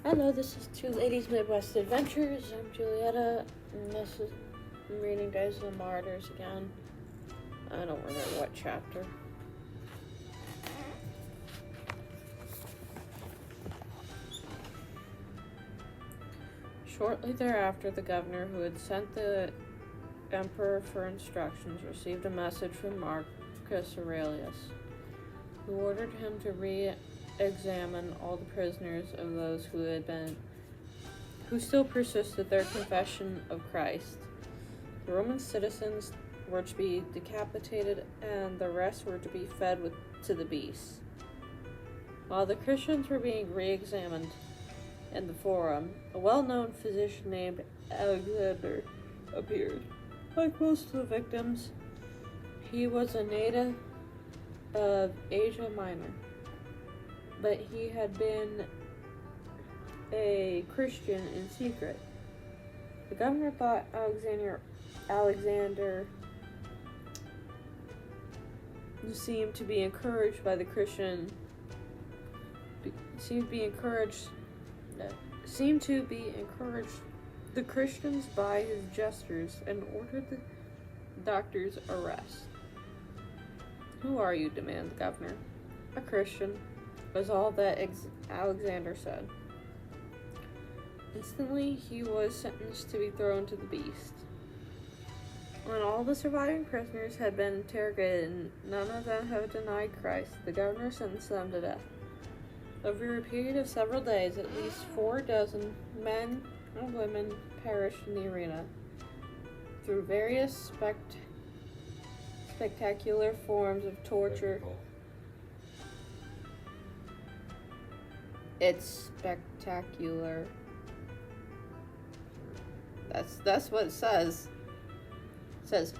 Hello, this is Two Ladies Midwest Adventures. I'm Julietta, and I'm reading Days of the Martyrs again. I don't remember what chapter. Shortly thereafter, the governor who had sent the emperor for instructions received a message from Marcus Aurelius, who ordered him to re-examine all the prisoners of those who still persisted their confession of Christ. The Roman citizens were to be decapitated, and the rest were to be fed to the beasts. While the Christians were being re-examined in the forum, a well-known physician named Alexander appeared. Like most of the victims, he was a native of Asia Minor, but he had been a Christian in secret. The governor thought Alexander seemed to be encouraged by the the Christians by his gestures, and ordered the doctor's arrest. "Who are you?" demanded the governor. "A Christian," was all that Alexander said. Instantly, he was sentenced to be thrown to the beast. When all the surviving prisoners had been interrogated and none of them had denied Christ, the governor sentenced them to death. Over a period of several days, at least 4 dozen men and women perished in the arena through various spectacular forms of torture. It's spectacular. That's what it says. It says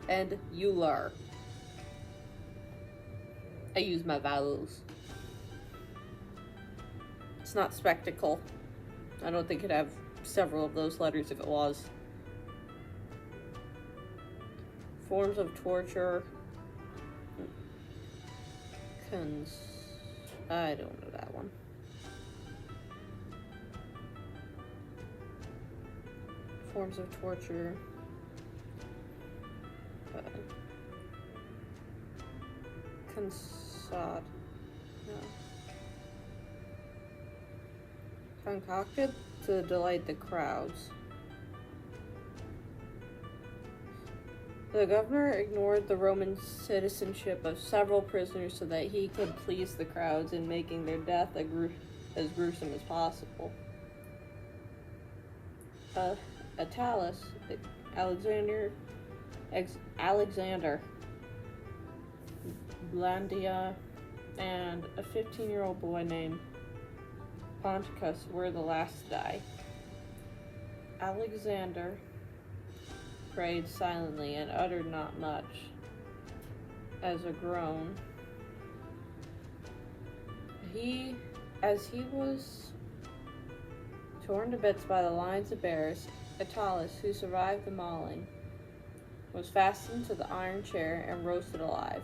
and ular. I use my vowels. It's not spectacle. I don't think it'd have several of those letters if it was. Forms of torture. I don't know that one. Forms of torture. Concocted to delight the crowds. The governor ignored the Roman citizenship of several prisoners so that he could please the crowds in making their death as gruesome as possible. Alexander Blandia, and a 15-year-old boy named Ponticus were the last to die. Alexander prayed silently and uttered not much as a groan. As he was torn to bits by the lines of bears, Attalus, who survived the mauling, was fastened to the iron chair and roasted alive.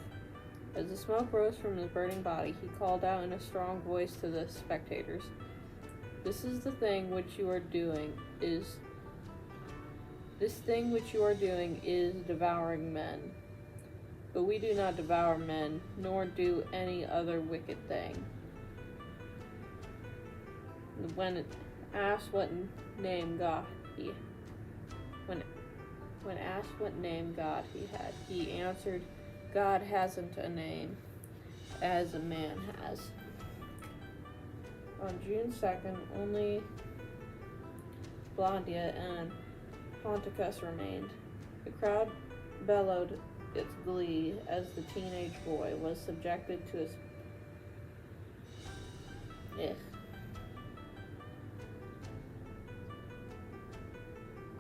As the smoke rose from his burning body, he called out in a strong voice to the spectators, This thing which you are doing is devouring men. But we do not devour men, nor do any other wicked thing." When asked what name God he had, he answered, "God hasn't a name, as a man has." On June 2nd, only Blandia and Ponticus remained. The crowd bellowed its glee as the teenage boy was subjected to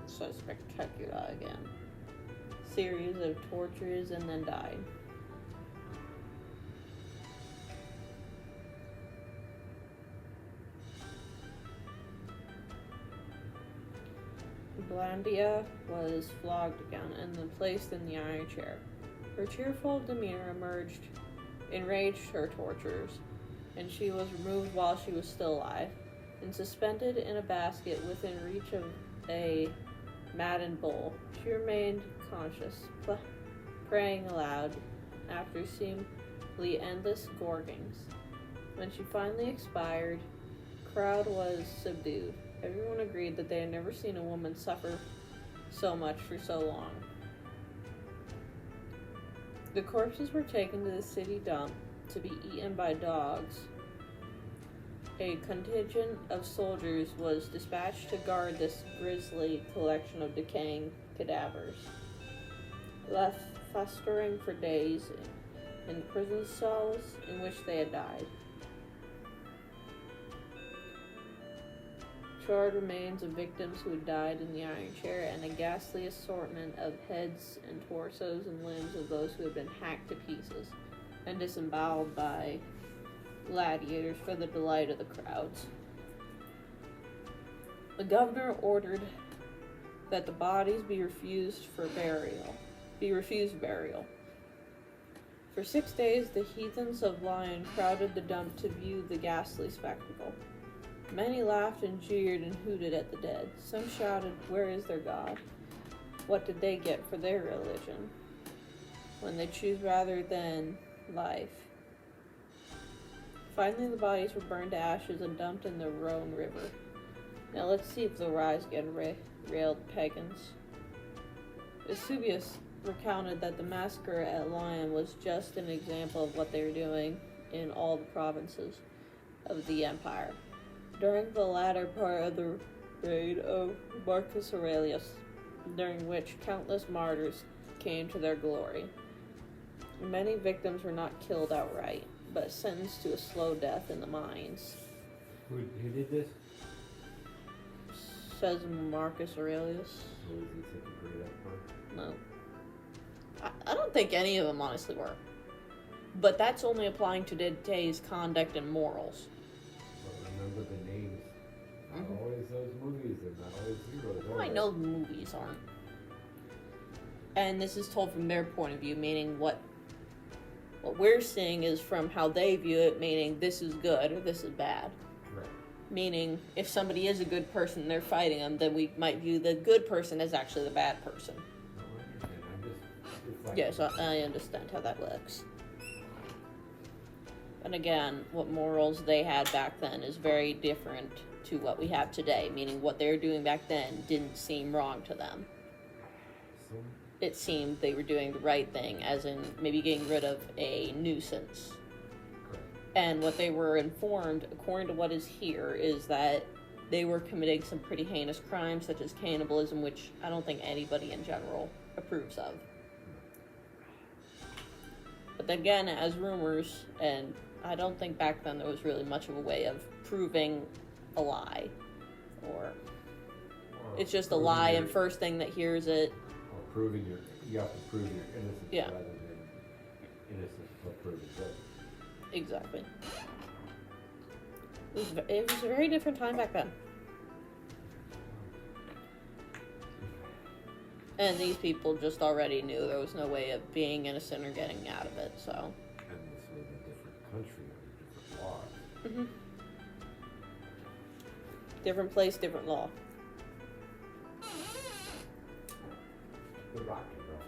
so spectacular again. Series of tortures and then died. Blandia was flogged again and then placed in the iron chair. Her cheerful demeanor enraged her torturers, and she was removed while she was still alive, and suspended in a basket within reach of a maddened bull. She remained conscious, praying aloud after seemingly endless gorgings. When she finally expired, the crowd was subdued. Everyone agreed that they had never seen a woman suffer so much for so long. The corpses were taken to the city dump to be eaten by dogs. A contingent of soldiers was dispatched to guard this grisly collection of decaying cadavers, left festering for days in prison cells in which they had died. Charred remains of victims who had died in the iron chair, and a ghastly assortment of heads and torsos and limbs of those who had been hacked to pieces and disemboweled by gladiators for the delight of the crowds. The governor ordered that the bodies be refused burial. For 6 days, the heathens of Lyon crowded the dump to view the ghastly spectacle. Many laughed and jeered and hooted at the dead. Some shouted, "Where is their God? What did they get for their religion, when they choose rather than life?" Finally, the bodies were burned to ashes and dumped in the Rhone River. Now let's see if they'll rise again, railed pagans. Eusebius recounted that the massacre at Lyon was just an example of what they were doing in all the provinces of the empire. During the latter part of the reign of Marcus Aurelius, during which countless martyrs came to their glory, many victims were not killed outright, but sentenced to a slow death in the mines. Who did this? Says Marcus Aurelius. Or was he such a great emperor? No. I don't think any of them honestly were. But that's only applying to today's conduct and morals. But remember the names. Not always those movies, and not always heroes. Well, I know the movies aren't. And this is told from their point of view, meaning what we're seeing is from how they view it, meaning this is good or this is bad. Right. Meaning, if somebody is a good person and they're fighting them, then we might view the good person as actually the bad person. No, I understand. I'm just reflecting. Yes, I understand how that works. And again, what morals they had back then is very different to what we have today, meaning what they were doing back then didn't seem wrong to them. So, It seemed they were doing the right thing, as in maybe getting rid of a nuisance. correct. And what they were informed, according to what is here, is that they were committing some pretty heinous crimes, such as cannibalism, which I don't think anybody in general approves of. But then again, as rumors, and I don't think back then there was really much of a way of proving a lie. Or it's just a lie, and first thing that hears it. Or proving you have to prove your innocence Yeah. rather than innocence but proven guilty. Exactly. It was a very different time back then. And these people just already knew there was no way of being innocent or getting out of it, so. And this was a different country under different laws. Mm-hmm. Different place, different law. The rock and roll.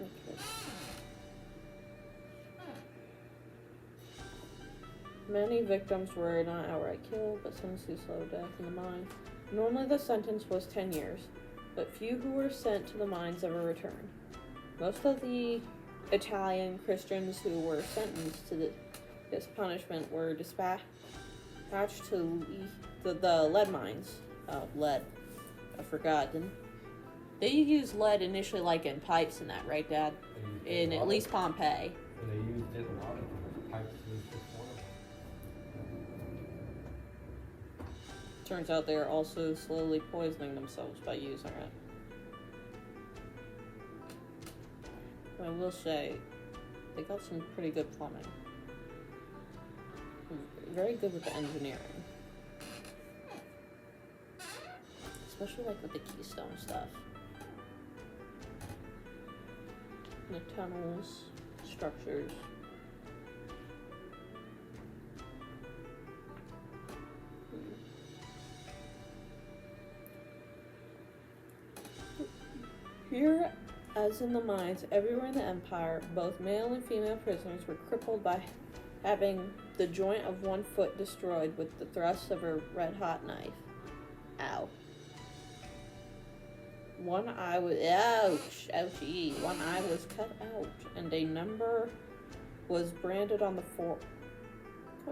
Okay. Many victims were not outright killed, but sentenced to slow death in the mine. Normally the sentence was 10 years, but few who were sent to the mines ever returned. Most of the Italian Christians who were sentenced to this punishment were dispatched to the lead mines. Lead. I forgot. They used lead initially like in pipes and that, right, Dad? In at least Pompeii. And they used it a lot of times. Pipes was just one of them. Turns out they're also slowly poisoning themselves by using it. I will say, they got some pretty good plumbing. Very good with the engineering. Especially like with the keystone stuff. The tunnels, structures. Here, as in the mines everywhere in the Empire, both male and female prisoners were crippled by having the joint of one foot destroyed with the thrust of a red-hot knife. Ow. One eye was, ouchie, one eye was cut out, and a number was branded on the oh,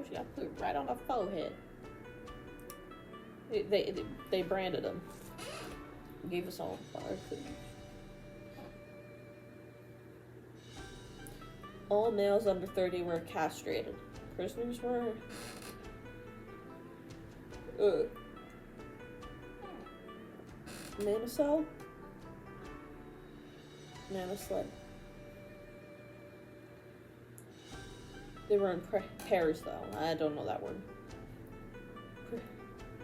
she got put right on the forehead. They branded him. Gave us all fire food. All males under 30 were castrated. Prisoners were Manicel? Manisled. They were in pairs, though. I don't know that word.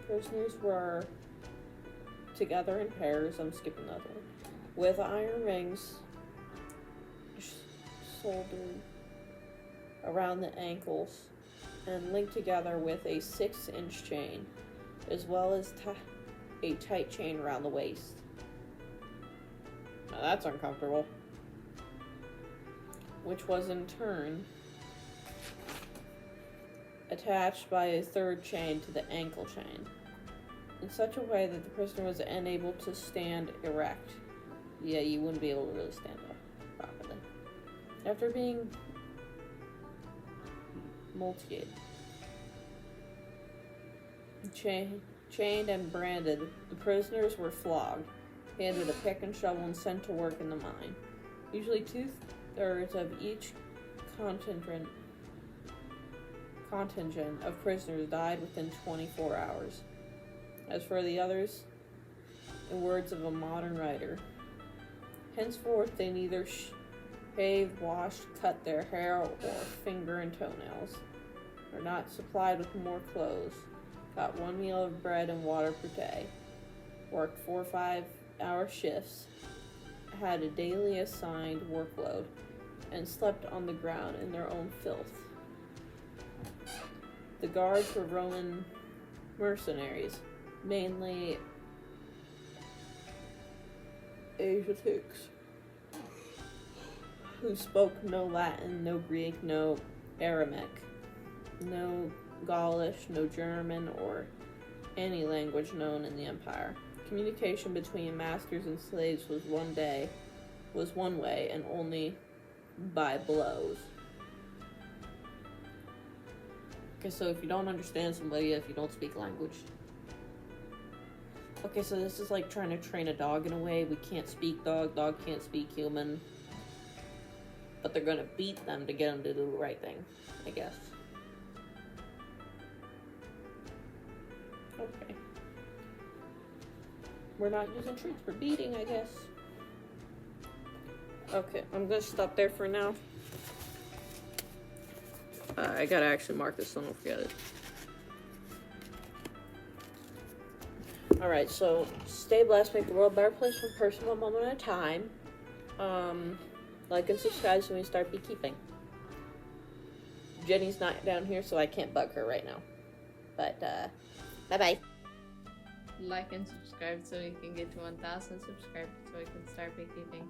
Prisoners were together in pairs. I'm skipping that one. With iron rings soldered around the ankles and linked together with a 6-inch chain, as well as a tight chain around the waist. Now that's uncomfortable. Which was in turn attached by a third chain to the ankle chain, in such a way that the prisoner was unable to stand erect. Yeah, you wouldn't be able to really stand up properly. After being multiplied, chained and branded, the prisoners were flogged, handed a pick and shovel, and sent to work in the mine. Usually 2/3 of each contingent of prisoners died within 24 hours. As for the others, in words of a modern writer, henceforth they neither shaved, washed, cut their hair, or finger and toenails, are not supplied with more clothes, got 1 meal of bread and water per day, worked 4 5-hour shifts, had a daily assigned workload, and slept on the ground in their own filth. The guards were Roman mercenaries, mainly Asiatics, who spoke no Latin, no Greek, no Aramaic, no Gaulish, no German, or any language known in the Empire. Communication between masters and slaves was one way, and only by blows. Okay, so if you don't understand somebody, if you don't speak language. Okay, so this is like trying to train a dog in a way. We can't speak dog, dog can't speak human. But they're gonna beat them to get them to do the right thing, I guess. Okay. We're not using treats for beating, I guess. Okay, I'm gonna stop there for now. I gotta actually mark this so I don't forget it. Alright, so stay blessed, make the world a better place one person one moment at a time. Like and subscribe so we can start beekeeping. Jenny's not down here, so I can't bug her right now. But, bye-bye. Like and subscribe so we can get to 1,000 subscribers so we can start beekeeping.